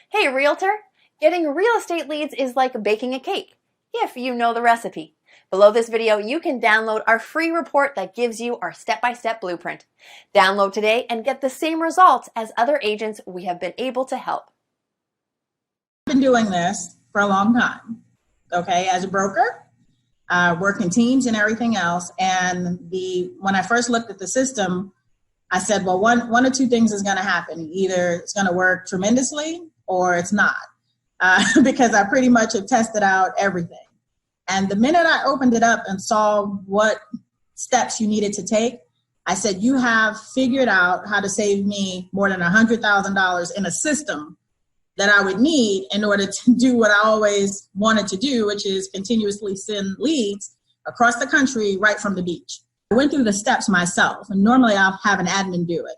Hey, realtor! Getting real estate leads is like baking a cake, if you know the recipe. Below this video, you can download our free report that gives you our step-by-step blueprint. Download today and get the same results as other agents we have been able to help. I've been doing this for a long time, okay, as a broker, working teams and everything else. And when I first looked at the system, I said, well, one or two things is going to happen. Either it's going to work tremendously or it's not, because I pretty much have tested out everything. And the minute I opened it up and saw what steps you needed to take, I said, you have figured out how to save me more than $100,000 in a system that I would need in order to do what I always wanted to do, which is continuously send leads across the country right from the beach. I went through the steps myself, and normally I'll have an admin do it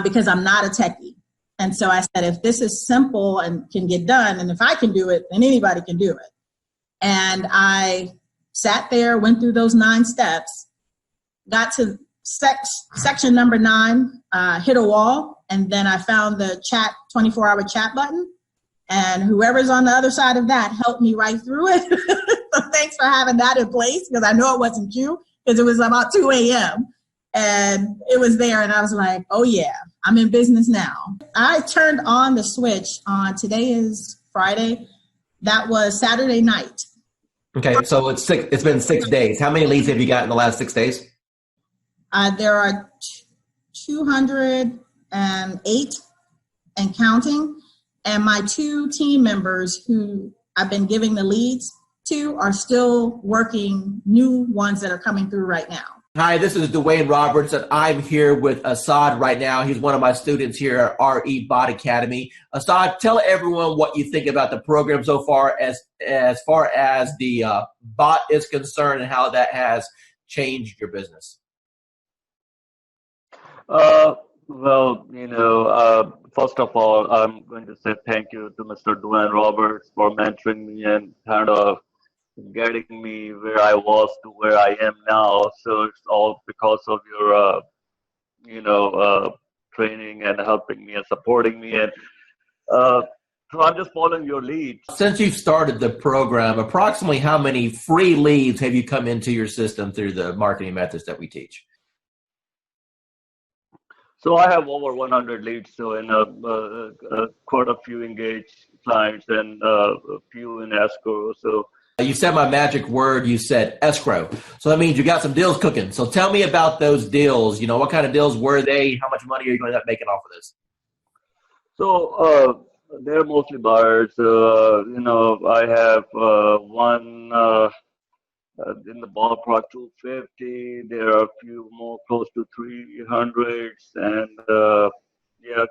because I'm not a techie. And so I said, if this is simple and can get done, and if I can do it, then anybody can do it. And I sat there, went through those 9 steps, got to section number 9, hit a wall, and then I found the 24-hour chat button, and whoever's on the other side of that helped me right through it. So thanks for having that in place, because I know it wasn't you, because it was about 2 a.m. and it was there, and I was like, oh yeah, I'm in business now. I turned on the switch on, today is Friday, that was Saturday night. Okay, so it's been 6 days. How many leads have you got in the last 6 days? There are 208 and counting, and my 2 team members who I've been giving the leads to are still working new ones that are coming through right now. Hi, this is Dwayne Roberts, and I'm here with Assad right now. He's one of my students here at RE Bot Academy. Assad, tell everyone what you think about the program so far as the bot is concerned and how that has changed your business. First of all, I'm going to say thank you to Mr. Dwayne Roberts for mentoring me and kind of getting me where I was to where I am now. So it's all because of your, training and helping me and supporting me. And so I'm just following your lead. Since you've started the program, approximately how many free leads have you come into your system through the marketing methods that we teach? So I have over 100 leads, so in quite a few engaged clients and a few in escrow. So you said my magic word, you said escrow. So that means you got some deals cooking. So tell me about those deals. What kind of deals were they? How much money are you going to end up making off of this? So they're mostly buyers. I have one in the ballpark 250. There are a few more close to 300s, and a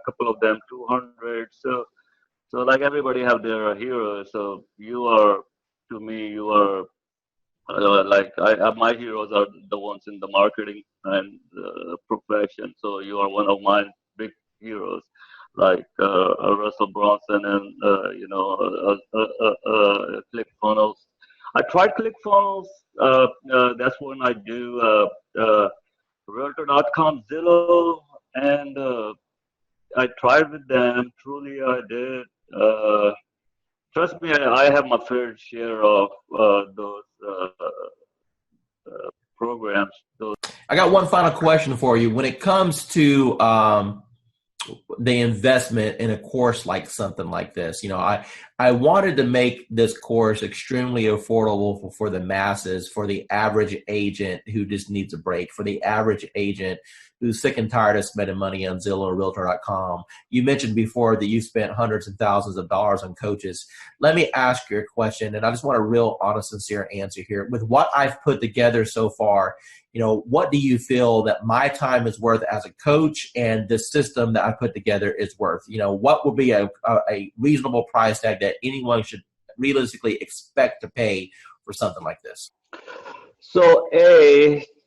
couple of them 200. So like everybody have their heroes. So to me, you are my heroes are the ones in the marketing and profession. So you are one of my big heroes, like Russell Bronson and ClickFunnels. I tried ClickFunnels. That's when I do Realtor.com, Zillow, and I tried with them. Truly, I did. Trust me, I have my fair share of those programs. I got one final question for you. When it comes to the investment in a course like something like this, I wanted to make this course extremely affordable for the masses, for the average agent who just needs a break, for the average agent who's sick and tired of spending money on Zillow or Realtor.com. You mentioned before that you spent hundreds and thousands of dollars on coaches. Let me ask you a question, and I just want a real honest, sincere answer here. With what I've put together so far, what do you feel that my time is worth as a coach and the system that I put together is worth? What would be a reasonable price tag that anyone should realistically expect to pay for something like this? So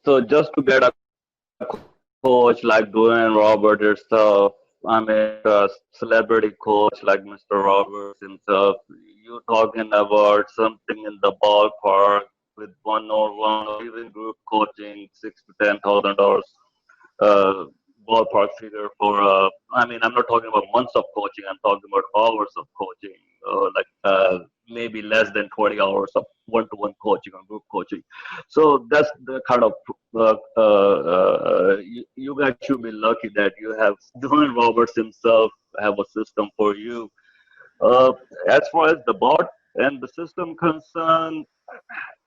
just to get a coach like Dwayne Roberts yourself, I mean a celebrity coach like Mr. Roberts himself, you're talking about something in the ballpark with one-on-one or even group coaching, $6,000 to $10,000. ballpark figure for, I mean, I'm not talking about months of coaching. I'm talking about hours of coaching, maybe less than 20 hours of one-to-one coaching or group coaching. So that's the kind of, you guys should be lucky that you have Dwayne Roberts himself have a system for you. Uh, as far as the bot and the system concerned,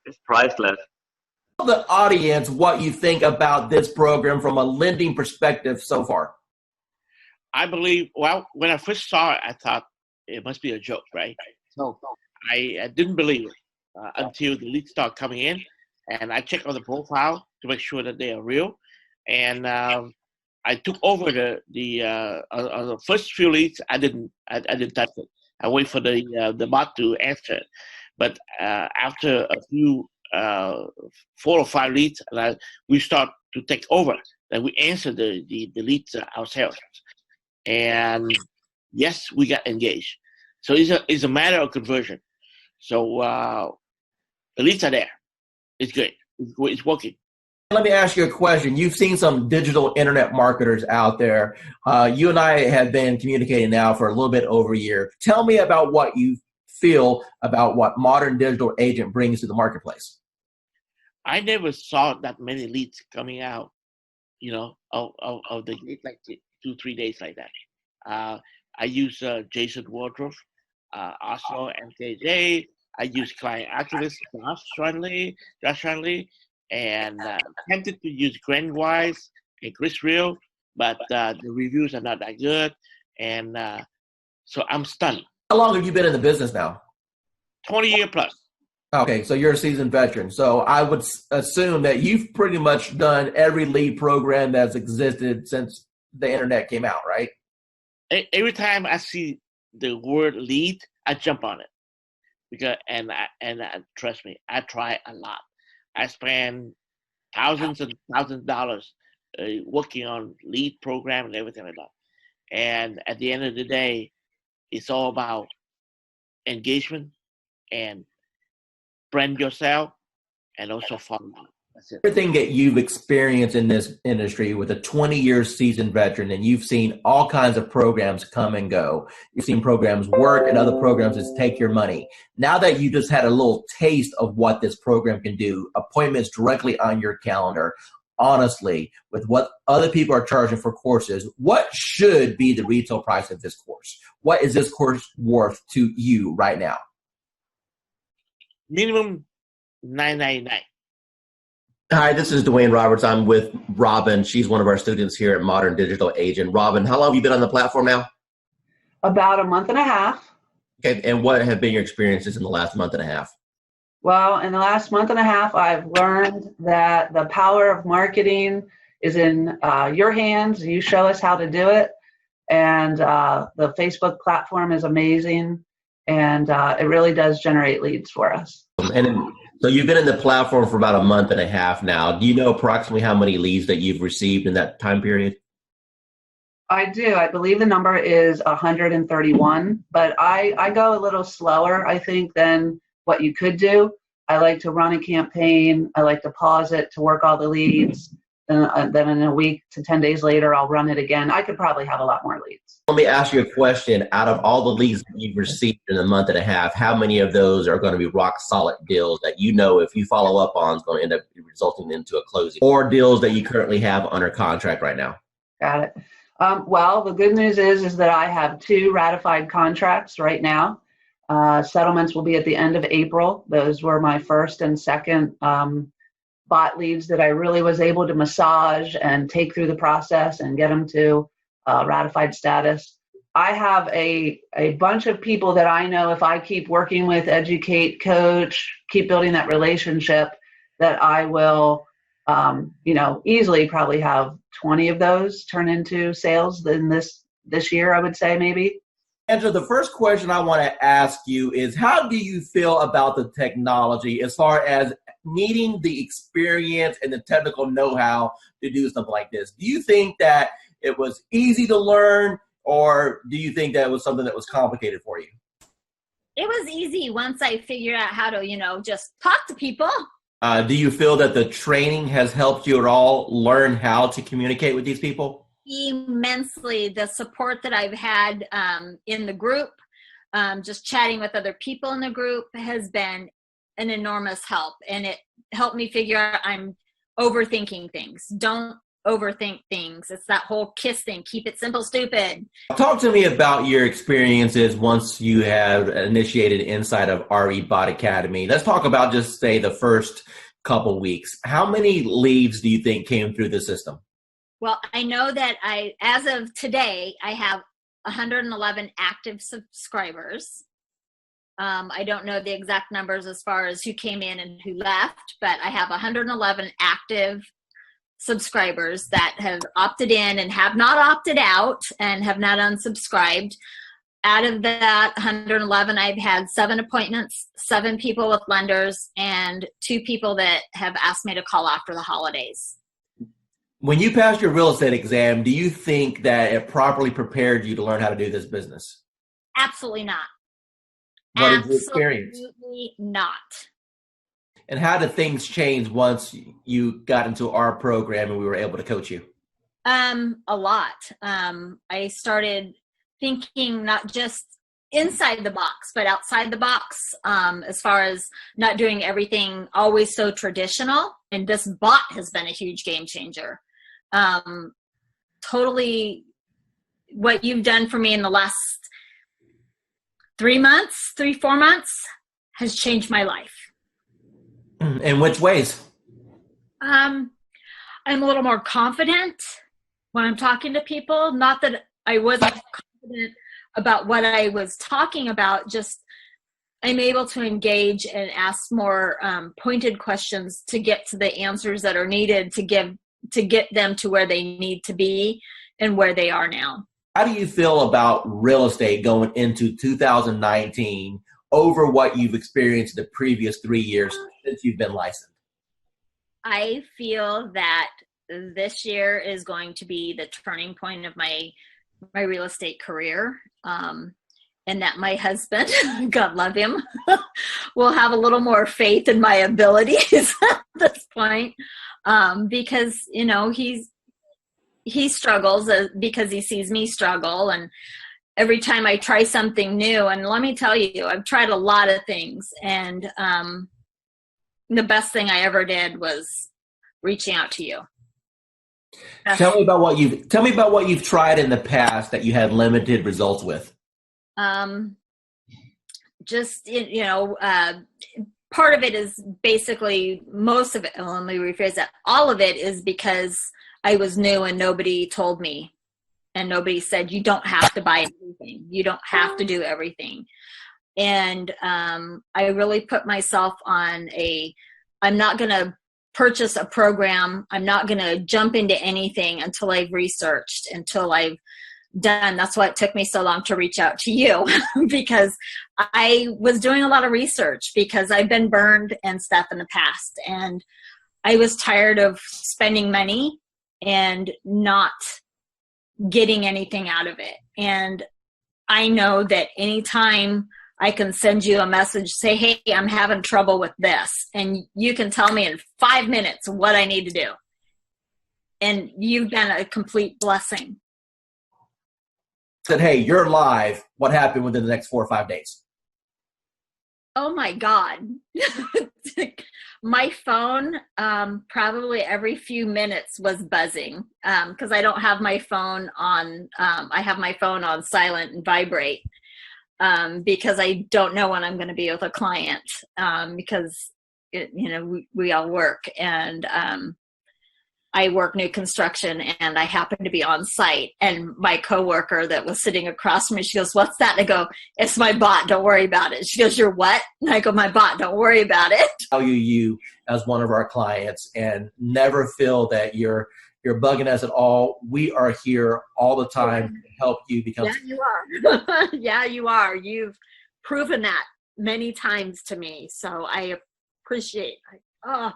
it's priceless. Tell the audience what you think about this program from a lending perspective so far. I believe, well, when I first saw it, I thought it must be a joke, right? So I didn't believe it until the leads start coming in, and I checked on the profile to make sure that they are real. And I took over the first few leads. I didn't touch it. I wait for the bot to answer it. But after a few 4 or 5 leads, we start to take over. And we answer the leads ourselves. And yes, we got engaged. So it's a matter of conversion. So the leads are there. It's good. It's working. Let me ask you a question. You've seen some digital internet marketers out there. You and I have been communicating now for a little bit over a year. Tell me about what you feel about what Modern Digital Agent brings to the marketplace. I never saw that many leads coming out, of the like 2-3 days like that. I use Jason Wardrobe, also MKJ. I use client activist Josh Shanley, and tempted to use Grant Wise and Chris Real, but the reviews are not that good, and so I'm stunned. How long have you been in the business now? 20 years plus. Okay, so you're a seasoned veteran. So I would assume that you've pretty much done every lead program that's existed since the internet came out, right? Every time I see the word lead, I jump on it because trust me, I try a lot. I spend thousands and thousands of dollars working on lead program and everything like that. And at the end of the day, it's all about engagement and brand yourself and also follow up. That's it. Everything that you've experienced in this industry with a 20-year seasoned veteran, and you've seen all kinds of programs come and go. You've seen programs work and other programs just take your money. Now that you just had a little taste of what this program can do, appointments directly on your calendar, honestly, with what other people are charging for courses, what should be the retail price of this course? What is this course worth to you right now? Minimum $9.99. Hi, this is Dwayne Roberts. I'm with Robin. She's one of our students here at Modern Digital Agent. Robin, how long have you been on the platform now? About a month and a half. Okay, and what have been your experiences in the last month and a half? Well, in the last month and a half, I've learned that the power of marketing is in your hands. You show us how to do it. And the Facebook platform is amazing. And it really does generate leads for us. So you've been in the platform for about a month and a half now. Do you know approximately how many leads that you've received in that time period? I do. I believe the number is 131, but I go a little slower, I think, than what you could do. I like to run a campaign. I like to pause it to work all the leads. Then in a week to 10 days later, I'll run it again. I could probably have a lot more leads. Let me ask you a question. Out of all the leads that you've received in a month and a half, how many of those are going to be rock solid deals that you know if you follow up on is going to end up resulting into a closing, or deals that you currently have under contract right now? Got it. Well, the good news is that I have 2 ratified contracts right now. Settlements will be at the end of April. Those were my first and second bot leads that I really was able to massage and take through the process and get them to ratified status. I have a bunch of people that I know if I keep working with, educate, coach, keep building that relationship, that I will, easily probably have 20 of those turn into sales in this year, I would say maybe. Angela, the first question I want to ask you is, how do you feel about the technology as far as needing the experience and the technical know-how to do something like this? Do you think that it was easy to learn, or do you think that it was something that was complicated for you? It was easy once I figured out how to, just talk to people. Do you feel that the training has helped you at all learn how to communicate with these people? immensely. The support that I've had in the group, just chatting with other people in the group, has been an enormous help. And it helped me figure out I'm overthinking things. Don't overthink things. It's that whole KISS thing. Keep it simple, stupid. Talk to me about your experiences once you have initiated inside of RE Bot Academy. Let's talk about just say the first couple weeks. How many leads do you think came through the system? Well, I know that as of today, I have 111 active subscribers. I don't know the exact numbers as far as who came in and who left, but I have 111 active subscribers that have opted in and have not opted out and have not unsubscribed. Out of that 111, I've had 7 appointments, 7 people with lenders, and 2 people that have asked me to call after the holidays. When you passed your real estate exam, do you think that it properly prepared you to learn how to do this business? Absolutely not. What did you experience? Absolutely not. And how did things change once you got into our program and we were able to coach you? A lot. I started thinking not just inside the box, but outside the box, as far as not doing everything always so traditional. And this bot has been a huge game changer. Totally what you've done for me in the last 4 months has changed my life. In which ways? I'm a little more confident when I'm talking to people. Not that I wasn't confident about what I was talking about, just I'm able to engage and ask more pointed questions to get to the answers that are needed to get them to where they need to be and where they are now. How do you feel about real estate going into 2019 over what you've experienced the previous 3 years since you've been licensed? I feel that this year is going to be the turning point of my real estate career. And that my husband, God love him, will have a little more faith in my abilities at this point. Because, you know, he struggles because he sees me struggle. And every time I try something new, and let me tell you, I've tried a lot of things. And the best thing I ever did was reaching out to you. Tell me about what you've tried in the past that you had limited results with. Just, you know, part of it is basically most of it. Well, let me rephrase that. All of it is because I was new and nobody told me, and nobody said, you don't have to buy everything. You don't have to do everything. And I really put myself on I'm not going to purchase a program. I'm not going to jump into anything until I've researched, until I've done. That's why it took me so long to reach out to you because I was doing a lot of research because I've been burned and stuff in the past. And I was tired of spending money and not getting anything out of it. And I know that anytime I can send you a message, say, hey, I'm having trouble with this. And you can tell me in 5 minutes what I need to do. And you've been a complete blessing. Said, hey, you're live. What happened within the next 4 or 5 days? Oh my God. My phone, probably every few minutes was buzzing because I don't have my phone on. I have my phone on silent and vibrate because I don't know when I'm going to be with a client because, we all work and I work new construction and I happen to be on site, and my coworker that was sitting across from me, she goes, what's that? And I go, it's my bot. Don't worry about it. She goes, you're what? And I go, my bot. Don't worry about it. Value you as one of our clients and never feel that you're bugging us at all. We are here all the time to help you become. Yeah, you are. Yeah, you are. You've proven that many times to me. So I appreciate it.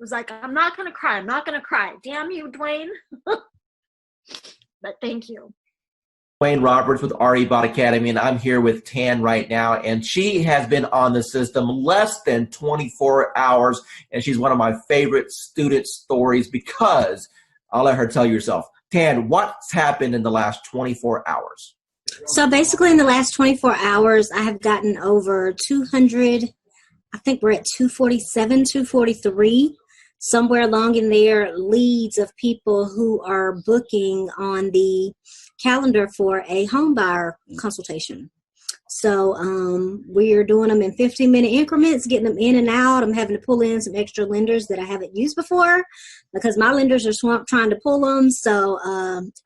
It was like, I'm not going to cry. I'm not going to cry. Damn you, Dwayne. But thank you. Dwayne Roberts with RE Bot Academy, and I'm here with Tan right now, and she has been on the system less than 24 hours, and she's one of my favorite student stories because, I'll let her tell you herself, Tan, what's happened in the last 24 hours? So basically in the last 24 hours, I have gotten over 200, I think we're at 247, 243, somewhere along in there, leads of people who are booking on the calendar for a home buyer consultation. So we are doing them in 15-minute increments, getting them in and out. I'm having to pull in some extra lenders that I haven't used before because my lenders are swamped trying to pull them. So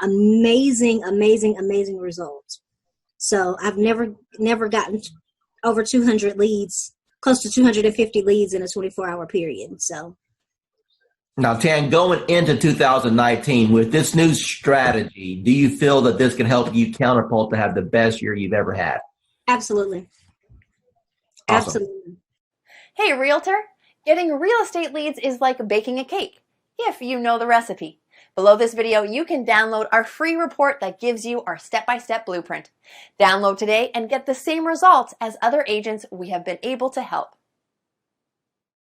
amazing, amazing, amazing results. So I've never gotten over 200 leads, close to 250 leads in a 24-hour period. So. Now, Tan, going into 2019 with this new strategy, do you feel that this can help you Counterpult to have the best year you've ever had? Absolutely. Awesome. Absolutely. Hey, realtor, getting real estate leads is like baking a cake, if you know the recipe. Below this video, you can download our free report that gives you our step-by-step blueprint. Download today and get the same results as other agents we have been able to help.